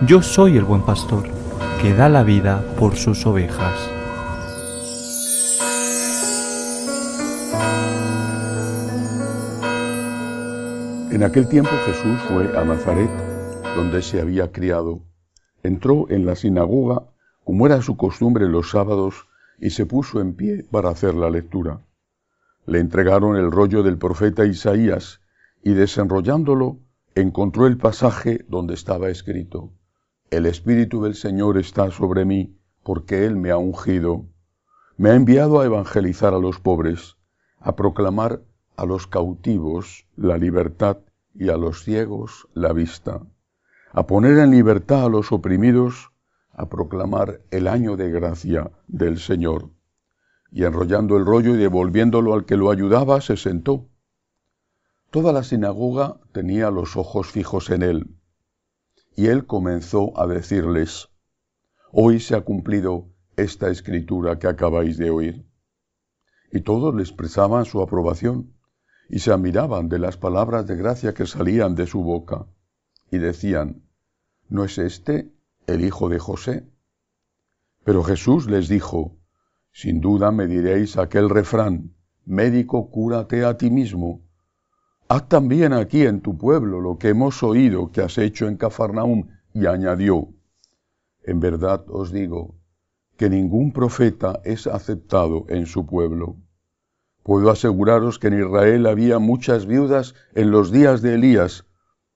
Yo soy el buen pastor, que da la vida por sus ovejas. En aquel tiempo Jesús fue a Nazaret, donde se había criado. Entró en la sinagoga, como era su costumbre los sábados, y se puso en pie para hacer la lectura. Le entregaron el rollo del profeta Isaías, y desenrollándolo, encontró el pasaje donde estaba escrito: El Espíritu del Señor está sobre mí, porque Él me ha ungido. Me ha enviado a evangelizar a los pobres, a proclamar a los cautivos la libertad y a los ciegos la vista, a poner en libertad a los oprimidos, a proclamar el año de gracia del Señor. Y enrollando el rollo y devolviéndolo al que lo ayudaba, se sentó. Toda la sinagoga tenía los ojos fijos en él. Y él comenzó a decirles: Hoy se ha cumplido esta escritura que acabáis de oír. Y todos le expresaban su aprobación, y se admiraban de las palabras de gracia que salían de su boca, y decían: ¿No es este el hijo de José? Pero Jesús les dijo: Sin duda me diréis aquel refrán: médico, cúrate a ti mismo. Haz también aquí en tu pueblo lo que hemos oído que has hecho en Cafarnaúm. Y añadió: En verdad os digo que ningún profeta es aceptado en su pueblo. Puedo aseguraros que en Israel había muchas viudas en los días de Elías,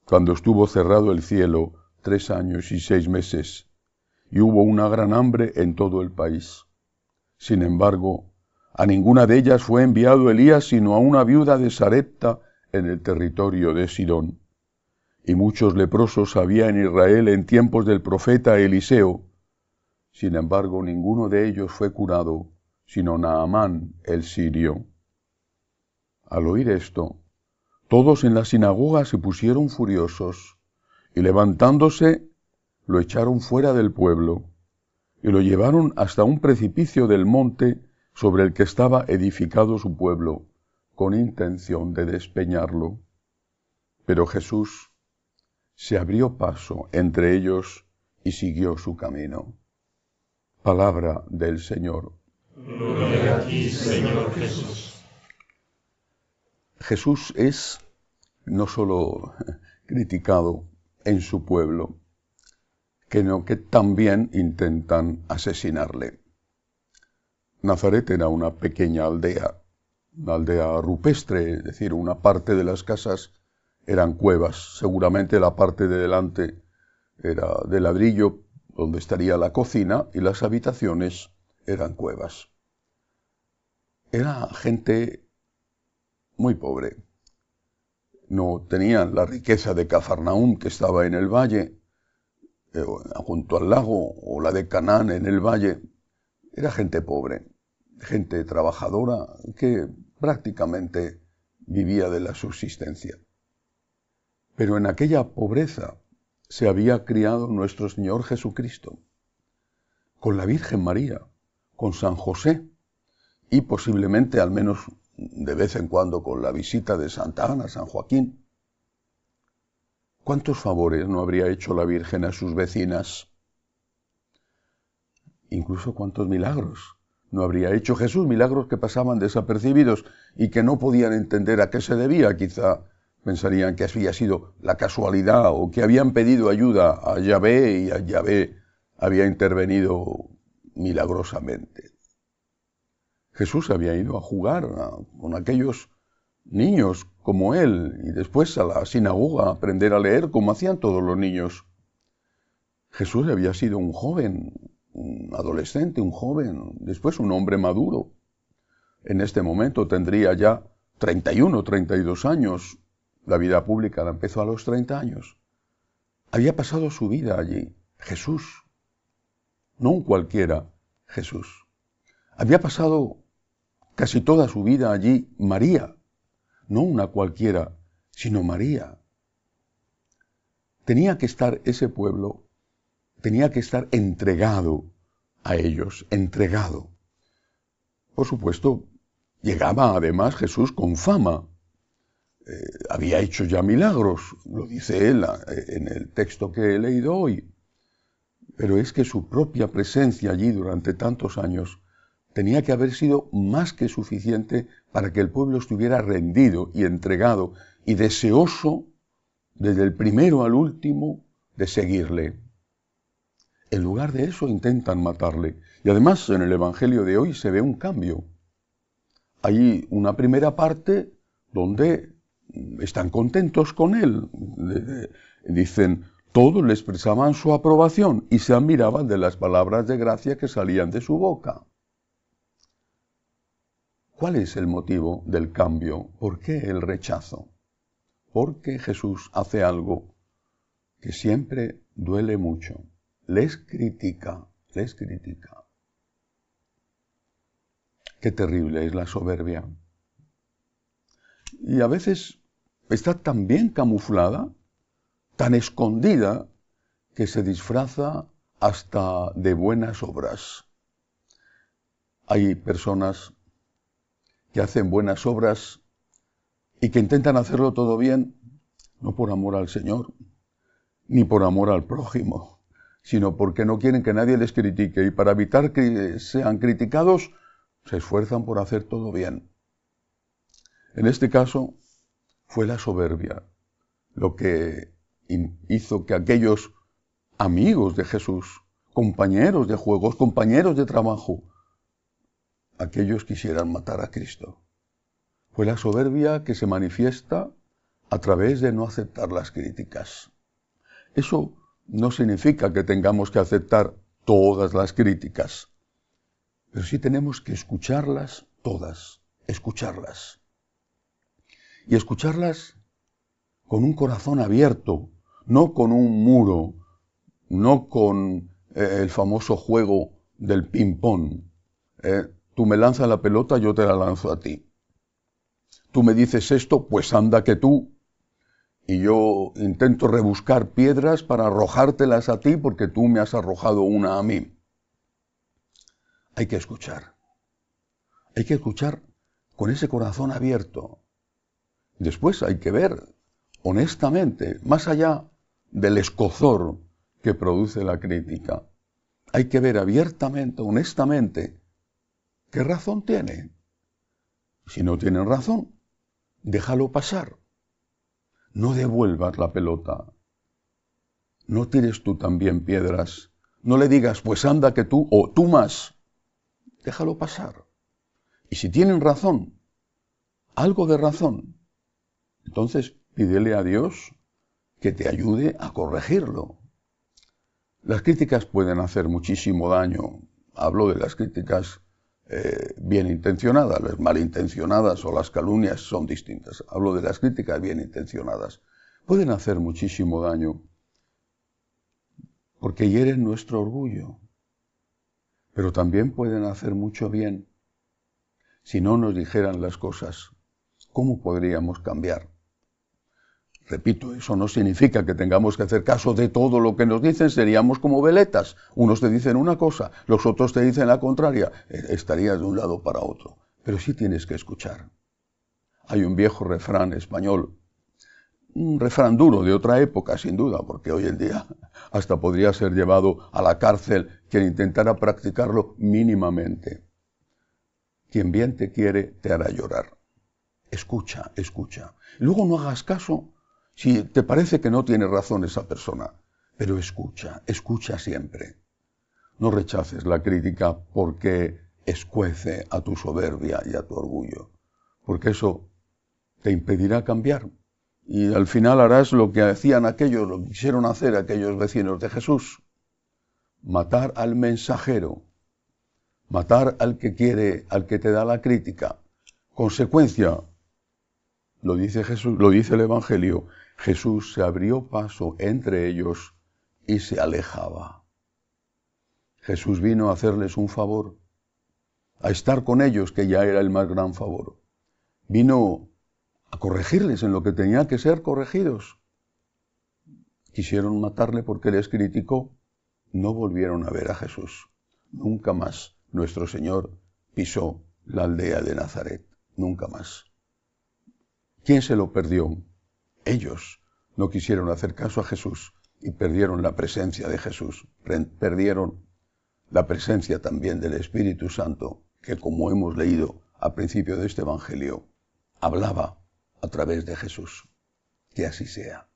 cuando estuvo cerrado el cielo 3 años y 6 meses, y hubo una gran hambre en todo el país. Sin embargo, a ninguna de ellas fue enviado Elías, sino a una viuda de Sarepta en el territorio de Sidón. Y muchos leprosos había en Israel en tiempos del profeta Eliseo. Sin embargo, ninguno de ellos fue curado, sino Naamán el sirio. Al oír esto, todos en la sinagoga se pusieron furiosos, y levantándose, lo echaron fuera del pueblo, y lo llevaron hasta un precipicio del monte sobre el que estaba edificado su pueblo, con intención de despeñarlo. Pero Jesús se abrió paso entre ellos y siguió su camino. Palabra del Señor. Gloria a ti, Señor Jesús. Jesús es no solo criticado en su pueblo, sino que también intentan asesinarle. Nazaret era una pequeña aldea, una aldea rupestre, es decir, una parte de las casas eran cuevas. Seguramente la parte de delante era de ladrillo, donde estaría la cocina, y las habitaciones eran cuevas. Era gente muy pobre. No tenían la riqueza de Cafarnaúm, que estaba en el valle, junto al lago, o la de Canaán en el valle. Era gente pobre, gente trabajadora, que prácticamente vivía de la subsistencia. Pero en aquella pobreza se había criado nuestro Señor Jesucristo, con la Virgen María, con San José, y posiblemente al menos de vez en cuando con la visita de Santa Ana, San Joaquín. ¿Cuántos favores no habría hecho la Virgen a sus vecinas? Incluso cuántos milagros no habría hecho Jesús, milagros que pasaban desapercibidos y que no podían entender a qué se debía. Quizá pensarían que había sido la casualidad, o que habían pedido ayuda a Yahvé y a Yahvé había intervenido milagrosamente. Jesús había ido a jugar con aquellos niños como él, y después a la sinagoga a aprender a leer como hacían todos los niños. Jesús había sido un joven, un adolescente, un joven, después un hombre maduro. En este momento tendría ya 31, 32 años. La vida pública la empezó a los 30 años. Había pasado su vida allí, Jesús. No un cualquiera, Jesús. Había pasado casi toda su vida allí María, no una cualquiera, sino María. Tenía que estar ese pueblo, tenía que estar entregado a ellos, entregado. Por supuesto, llegaba además Jesús con fama. Había hecho ya milagros, lo dice él en el texto que he leído hoy. pero es que su propia presencia allí durante tantos años tenía que haber sido más que suficiente para que el pueblo estuviera rendido y entregado y deseoso, desde el primero al último, de seguirle. En lugar de eso intentan matarle. Y además en el Evangelio de hoy se ve un cambio. Hay una primera parte donde están contentos con él. Dicen, todos le expresaban su aprobación y se admiraban de las palabras de gracia que salían de su boca. ¿Cuál es el motivo del cambio? ¿Por qué el rechazo? Porque Jesús hace algo que siempre duele mucho. Les critica, les critica. Qué terrible es la soberbia. Y a veces está tan bien camuflada, tan escondida, que se disfraza hasta de buenas obras. Hay personas que hacen buenas obras y que intentan hacerlo todo bien, no por amor al Señor, ni por amor al prójimo, sino porque no quieren que nadie les critique, y para evitar que sean criticados, se esfuerzan por hacer todo bien. En este caso, fue la soberbia lo que hizo que aquellos amigos de Jesús, compañeros de juegos, compañeros de trabajo, aquellos quisieran matar a Cristo. Fue la soberbia que se manifiesta a través de no aceptar las críticas. Eso no significa que tengamos que aceptar todas las críticas, pero sí tenemos que escucharlas todas, escucharlas. Y escucharlas con un corazón abierto, no con un muro, no con el famoso juego del ping-pong. Tú me lanzas la pelota, yo te la lanzo a ti. Tú me dices esto, pues anda que tú. Y yo intento rebuscar piedras para arrojártelas a ti porque tú me has arrojado una a mí. Hay que escuchar. Hay que escuchar con ese corazón abierto. Después hay que ver, honestamente, más allá del escozor que produce la crítica, hay que ver abiertamente, honestamente, ¿qué razón tiene? Si no tienen razón, déjalo pasar. No devuelvas la pelota. No tires tú también piedras. No le digas, pues anda que tú, o tú más. Déjalo pasar. Y si tienen razón, algo de razón, entonces pídele a Dios que te ayude a corregirlo. Las críticas pueden hacer muchísimo daño. Hablo de las críticas bien intencionadas, las malintencionadas o las calumnias son distintas. Hablo de las críticas bien intencionadas. Pueden hacer muchísimo daño porque hieren nuestro orgullo, pero también pueden hacer mucho bien. Si no nos dijeran las cosas, ¿cómo podríamos cambiar? Repito, eso no significa que tengamos que hacer caso de todo lo que nos dicen, seríamos como veletas. Unos te dicen una cosa, los otros te dicen la contraria, estarías de un lado para otro. Pero sí tienes que escuchar. Hay un viejo refrán español, un refrán duro de otra época, sin duda, porque hoy en día hasta podría ser llevado a la cárcel quien intentara practicarlo mínimamente. Quien bien te quiere, te hará llorar. Escucha, escucha. Luego no hagas caso si te parece que no tiene razón esa persona, pero escucha, escucha siempre. No rechaces la crítica porque escuece a tu soberbia y a tu orgullo, porque eso te impedirá cambiar. Y al final harás lo que hacían aquellos, lo que quisieron hacer aquellos vecinos de Jesús. Matar al mensajero, matar al que quiere, al que te da la crítica. Consecuencia, lo dice Jesús, lo dice el Evangelio, Jesús se abrió paso entre ellos y se alejaba. Jesús vino a hacerles un favor, a estar con ellos, que ya era el más gran favor. Vino a corregirles en lo que tenían que ser corregidos. Quisieron matarle porque les criticó, no volvieron a ver a Jesús. Nunca más nuestro Señor pisó la aldea de Nazaret, nunca más. ¿Quién se lo perdió? Ellos no quisieron hacer caso a Jesús y perdieron la presencia de Jesús, perdieron la presencia también del Espíritu Santo, que como hemos leído al principio de este Evangelio, hablaba a través de Jesús. Que así sea.